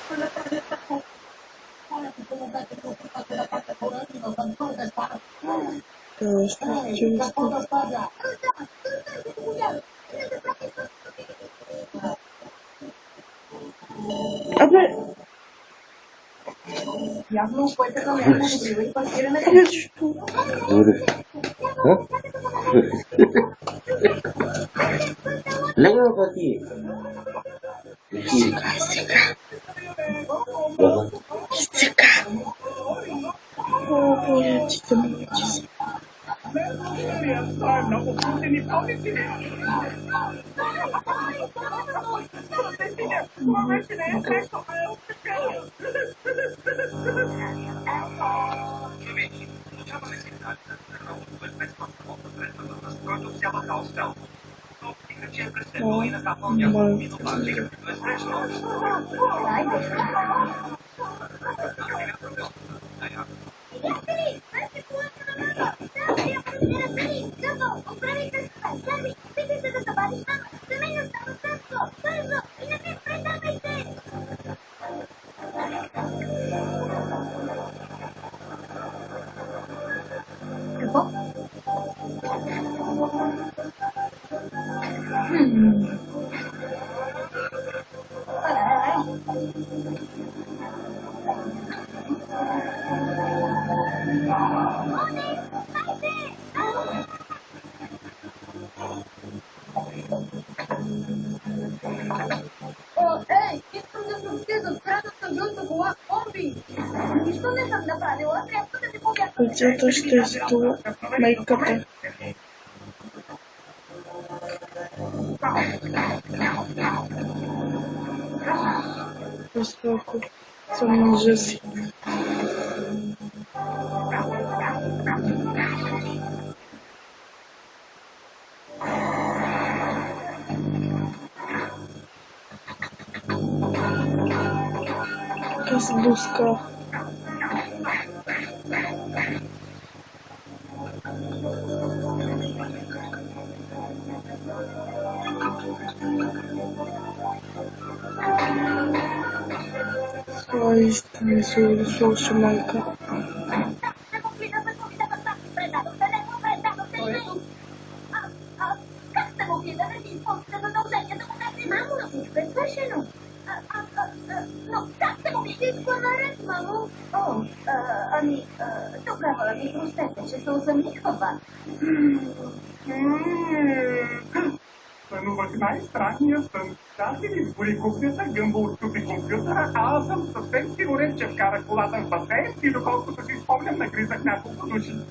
Что через Lembra pati? Где-то что из того майката. Высоко. Самый жесть. Казбуска. Истинный соус майка. Number 9 stranie stati pure computer gambo tutti computer a sam sostenci ure cercare calculata in battenti lo calcolo si spawna na grisa na conosci.